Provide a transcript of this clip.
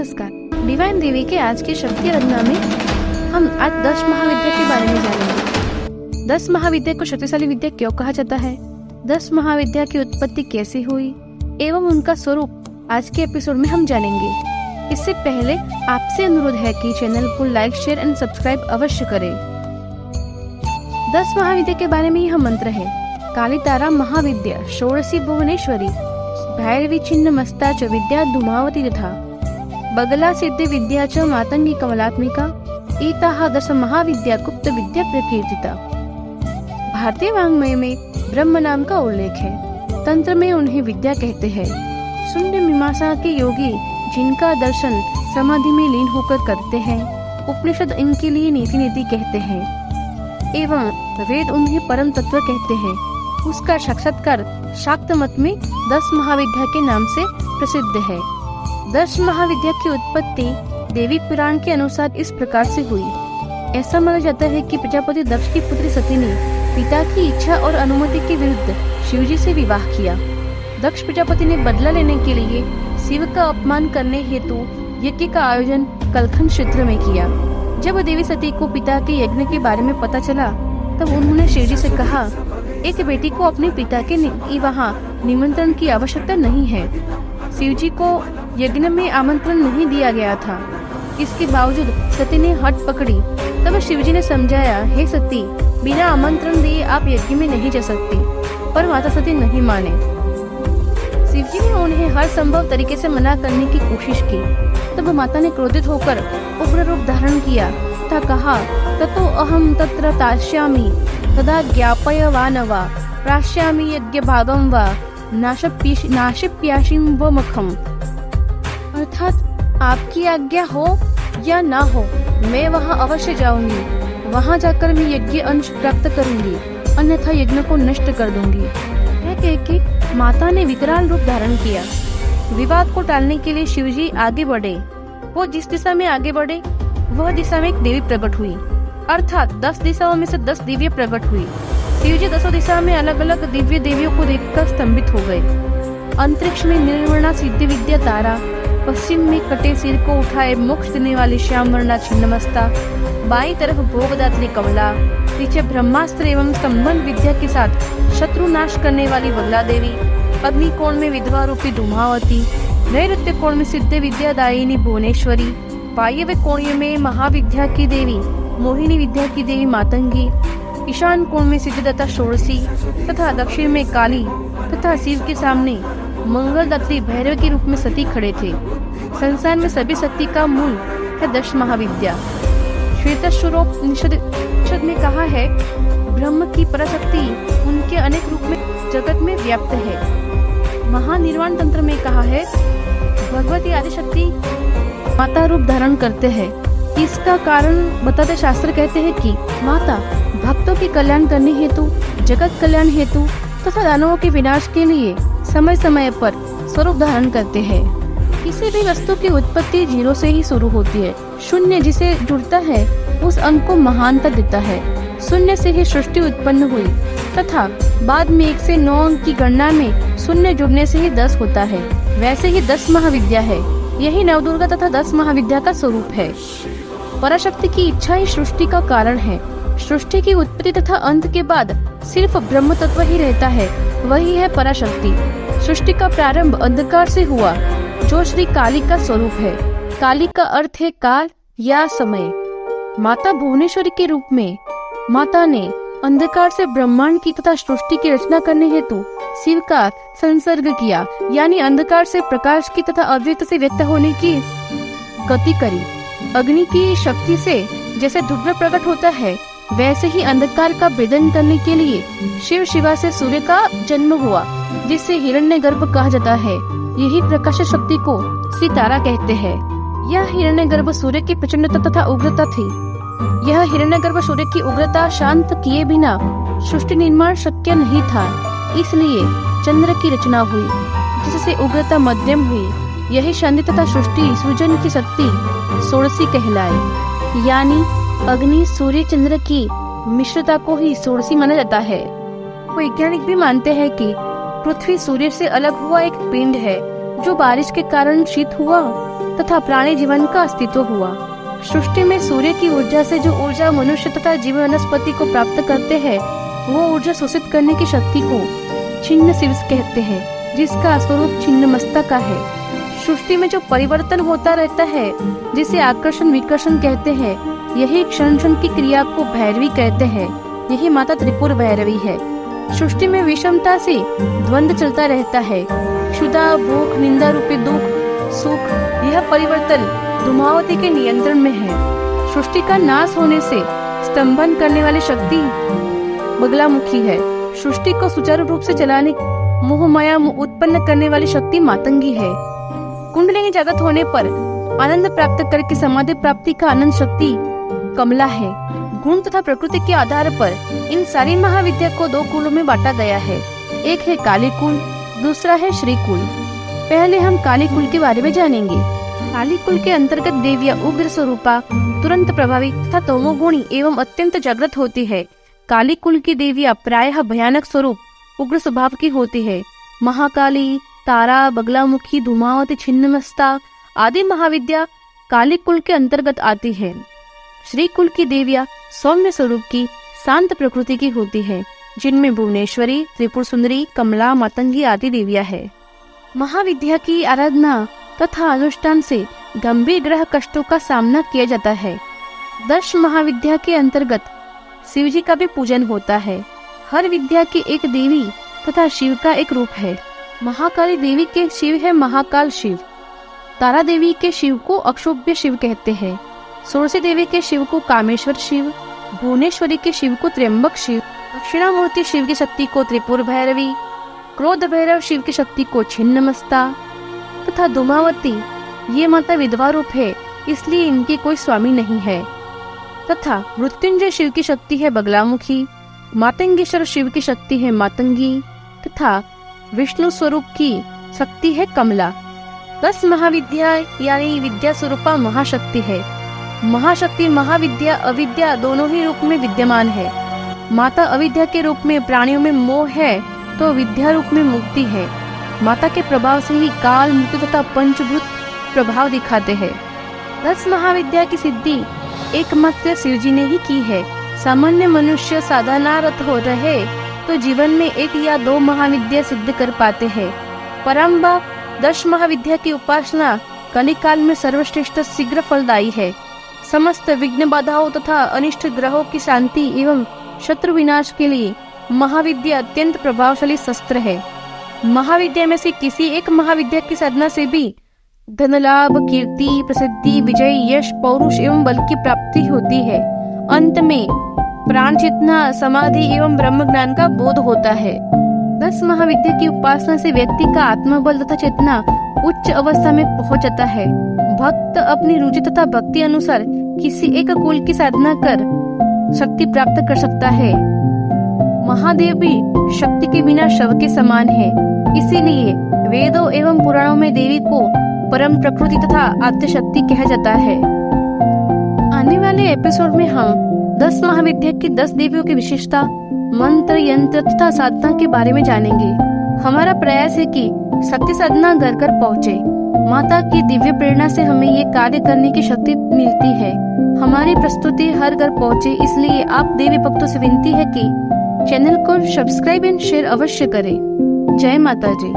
नमस्कार। डिवाइन देवी के आज की शक्ति रत्ना में हम आज 10 महाविद्या के बारे में जानेंगे। 10 महाविद्या को शक्तिशाली विद्या क्यों कहा जाता है, 10 महाविद्या की उत्पत्ति कैसे हुई एवं उनका स्वरूप आज के एपिसोड में हम जानेंगे। इससे पहले आपसे अनुरोध है कि चैनल को लाइक, शेयर एंड सब्सक्राइब अवश्य करें। 10 महाविद्या के बारे में यह मंत्र है। कालितारा महाविद्या षोडशी भुवनेश्वरी भैरवी छिन्न मस्ता च विद्या धूमावती तथा बगला सिद्धि विद्या च मातंगी कमलात्मिका एताः 10 महाविद्या गुप्त विद्या प्रकीर्तिता। भारतीय वाङ्मय में ब्रह्म नाम का उल्लेख है। तंत्र में उन्हें विद्या कहते हैं। शून्य मीमांसा के योगी जिनका दर्शन समाधि में लीन होकर करते हैं, उपनिषद इनके लिए नीति नीति कहते हैं एवं वेद उन्हें परम तत्व कहते हैं। उसका साक्षात्कार शाक्त मत में 10 महाविद्या के नाम से प्रसिद्ध है। 10 महाविद्या की उत्पत्ति देवी पुराण के अनुसार इस प्रकार से हुई। ऐसा माना जाता है कि प्रजापति दक्ष की पुत्री सती ने पिता की इच्छा और अनुमति के विरुद्ध शिवजी से विवाह किया। दक्ष प्रजापति ने बदला लेने के लिए शिव का अपमान करने हेतु यज्ञ का आयोजन कलखन क्षेत्र में किया। जब देवी सती को पिता के यज्ञ के बारे में पता चला, तब उन्होंने शिवजी से कहा, एक बेटी को अपने पिता के वहाँ निमंत्रण की आवश्यकता नहीं है। शिवजी को यज्ञ में आमंत्रण नहीं दिया गया था। इसके बावजूद सती ने हट पकड़ी। तब शिवजी ने समझाया, हे सती, बिना आमंत्रण दिए आप यज्ञ में नहीं जा सकती। पर माता सती नहीं माने। शिवजी ने उन्हें हर संभव तरीके से मना करने की कोशिश की। तब माता ने क्रोधित होकर उग्र रूप धारण किया तथा कहा, ततो अहम तत्र तास्यामि तदा ज्ञापयवानवा प्राश्यामि यज्ञ भागम वा नाशिप्याशिम व मखम। अर्थात आपकी आज्ञा हो या ना हो, मैं वहाँ अवश्य जाऊंगी। वहाँ जाकर मैं यज्ञ अंश प्राप्त करूंगी, अन्यथा यज्ञ को नष्ट कर दूंगी। यह कह के माता ने विकराल रूप धारण किया। विवाद को टालने के लिए शिवजी आगे बढ़े। वो जिस दिशा में आगे बढ़े, वह दिशा में एक देवी प्रकट हुई। अर्थात 10 दिशाओं में से 10 दिव्य प्रकट हुई। शिवजी 10 दिशा में अलग अलग दिव्य देवियों को देखकर स्तंभित हो गए। अंतरिक्ष में निर्वर्णा सिद्धि विद्या तारा, पश्चिम में कटे सिर को उठाए मोक्ष देने वाली श्याम वर्णा छिन्नमस्ता, बाईं तरफ भोगदात्री कमला, पीछे ब्रह्मास्त्र एवं संबंध विद्या के साथ शत्रु नाश करने वाली बगला देवी, अग्निकोण में विधवा रूपी धूमावती, नैऋत्य कोण में सिद्ध विद्या दायिनी भुवनेश्वरी, वायव्य कोणीय में महाविद्या की देवी मोहिनी विद्या की देवी मातंगी, ईशान कोण में सिद्धिदाता षोडशी तथा दक्षिण में काली तथा शिव के सामने मंगलदात्री भैरव के रूप में सती खड़े थे। संसार में सभी शक्ति का मूल है 10 महाविद्या। श्वेताश्वरोपनिषद में कहा है, ब्रह्म की पराशक्ति उनके अनेक रूप में जगत में व्याप्त है। महानिर्वाण तंत्र में कहा है, भगवती आदिशक्ति माता रूप धारण करते हैं। इसका कारण बताते शास्त्र कहते हैं कि माता भक्तों के कल्याण करने हेतु, जगत कल्याण हेतु तथा दानवों के विनाश के लिए समय समय पर स्वरूप धारण करते हैं। किसी भी वस्तु की उत्पत्ति 0 से ही शुरू होती है। शून्य जिसे जुड़ता है उस अंक को महानता देता है। शून्य से ही सृष्टि उत्पन्न हुई तथा बाद में 1 से 9 अंक की गणना में शून्य जुड़ने से ही 10 होता है। वैसे ही 10 महाविद्या है। यही नवदुर्गा तथा 10 महाविद्या का स्वरूप है। पराशक्ति की इच्छा ही सृष्टि का कारण है। सृष्टि की उत्पत्ति तथा अंत के बाद सिर्फ ब्रह्म तत्व ही रहता है, वही है पराशक्ति। सृष्टि का प्रारंभ अंधकार से हुआ, जो श्री काली का स्वरूप है। काली का अर्थ है काल या समय। माता भुवनेश्वरी के रूप में माता ने अंधकार से ब्रह्मांड की तथा सृष्टि की रचना करने हेतु शिव का संसर्ग किया, यानी अंधकार से प्रकाश की तथा अव्यक्त से व्यक्त होने की गति करी। अग्नि की शक्ति से जैसे ध्रुव प्रकट होता है, वैसे ही अंधकार का भेदन करने के लिए शिव शिवा से सूर्य का जन्म हुआ, जिससे हिरण्यगर्भ कहा जाता है। यही प्रकाश शक्ति को श्री तारा कहते हैं। यह हिरण्यगर्भ सूर्य की प्रचंडता तथा उग्रता थी। यह हिरण्यगर्भ सूर्य की उग्रता शांत किए बिना सृष्टि निर्माण शक्य नहीं था। इसलिए चंद्र की रचना हुई, जिससे उग्रता मध्यम हुई। यही शांति तथा सृष्टि सृजन की शक्ति षोडशी कहलाए। यानी अग्नि सूर्य चंद्र की मिश्रता को ही षोडशी माना जाता है। वैज्ञानिक भी मानते हैं कि पृथ्वी सूर्य से अलग हुआ एक पिंड है, जो बारिश के कारण शीत हुआ तथा प्राणी जीवन का अस्तित्व हुआ। सृष्टि में सूर्य की ऊर्जा से जो ऊर्जा मनुष्य तथा जीव वनस्पति को प्राप्त करते हैं, वो ऊर्जा शोषित करने की शक्ति को छिन्न शिव कहते हैं, जिसका स्वरूप छिन्न मस्तक का है। सृष्टि में जो परिवर्तन होता रहता है, जिसे आकर्षण विकर्षण कहते हैं, यही क्षण क्षण की क्रिया को भैरवी कहते हैं। यही माता त्रिपुर भैरवी है। सृष्टि में विषमता से द्वंद्व चलता रहता है। क्षुधा, भूख, निंदा रूपी दुख, सुख, यह परिवर्तन धूमावती के नियंत्रण में है। सृष्टि का नाश होने से स्तंभन करने वाली शक्ति बगलामुखी है। सृष्टि को सुचारू रूप से चलाने, मोह माया उत्पन्न करने वाली शक्ति मातंगी है। कुंडलिनी जागृत होने पर आनंद प्राप्त करके समाधि प्राप्ति का आनंद शक्ति कमला है। गुण तथा प्रकृति के आधार पर इन सारी महाविद्या को दो कुलों में बांटा गया है। एक है काली कुल, दूसरा है श्री कुल। पहले हम काली कुल के बारे में जानेंगे। काली कुल के अंतर्गत देवियां उग्र स्वरूपा, तुरंत प्रभावी तथा तमोगुणी एवं अत्यंत जागृत होती है। काली कुल की देवियां प्रायः भयानक स्वरूप, उग्र स्वभाव की होती है। महाकाली, तारा, बगलामुखी, धूमावती, छिन्नमस्ता आदि महाविद्या काली कुल के अंतर्गत आती है। श्री कुल की देवियां सौम्य स्वरूप की, शांत प्रकृति की होती है, जिनमें भुवनेश्वरी, त्रिपुर सुंदरी, कमला, मातंगी आदि देवियां है। महाविद्या की आराधना तथा अनुष्ठान से गंभीर ग्रह कष्टों का सामना किया जाता है। 10 महाविद्या के अंतर्गत शिव जी का भी पूजन होता है। हर विद्या की एक देवी तथा शिव का एक रूप है। महाकाली देवी के शिव है महाकाल शिव। तारा देवी के शिव को अक्षोभ्य शिव कहते हैं। सोरसी देवी के शिव को कामेश्वर शिव, भुवनेश्वरी के शिव को त्र्यंबक शिव, दक्षिणामूर्ति शिव की शक्ति को त्रिपुर भैरवी, क्रोध भैरव शिव की शक्ति को छिन्नमस्ता तथा धूमावती ये माता विधवा रूप है, इसलिए इनके कोई स्वामी नहीं है। तथा मृत्युंजय शिव की शक्ति है बगलामुखी, मातंगेश्वर शिव की शक्ति है मातंगी तथा विष्णु स्वरूप की शक्ति है कमला। 10 महाविद्या यानी विद्या स्वरूपा महाशक्ति है। महाशक्ति महाविद्या अविद्या दोनों ही रूप में विद्यमान है। माता अविद्या के रूप में प्राणियों में मोह है, तो विद्या रूप में मुक्ति है। माता के प्रभाव से ही काल, मृत्यु तथा पंचभूत प्रभाव दिखाते हैं। 10 महाविद्या की सिद्धि एकमात्र शिव जी ने ही की है। सामान्य मनुष्य साधनारत हो रहे तो जीवन में 1 या 2 महाविद्या सिद्ध कर पाते हैं। परंपरा 10 महाविद्या की उपासना कलिकाल में सर्वश्रेष्ठ शीघ्र फलदायी है। समस्त विघ्न बाधाओं तथा अनिष्ट ग्रहों की शांति एवं शत्रु विनाश के लिए महाविद्या अत्यंत प्रभावशाली शस्त्र है। महाविद्या में से किसी एक महाविद्या की साधना से भी धन लाभ, कीर्ति, प्रसिद्धि, विजय, यश, पौरुष एवं बल की प्राप्ति होती है। अंत में प्राण चेतना, समाधि एवं ब्रह्म ज्ञान का बोध होता है। 10 महाविद्या की उपासना से व्यक्ति का आत्मबल तथा चेतना उच्च अवस्था में पहुंच जाता है। भक्त अपनी रुचि तथा भक्ति अनुसार किसी एक कुल की साधना कर शक्ति प्राप्त कर सकता है। महादेव भी शक्ति के बिना शव के समान है, इसीलिए वेदों एवं पुराणों में देवी को परम प्रकृति तथा आद्य शक्ति कहा जाता है। आने वाले एपिसोड में हम 10 महाविद्या की 10 देवियों की विशेषता, मंत्र, यंत्र तथा साधना के बारे में जानेंगे। हमारा प्रयास है कि शक्ति साधना घर घर पहुँचे। माता की दिव्य प्रेरणा से हमें ये कार्य करने की शक्ति मिलती है। हमारी प्रस्तुति हर घर पहुँचे, इसलिए आप देवी भक्तों से विनती है कि चैनल को सब्सक्राइब एंड शेयर अवश्य करें। जय माता जी।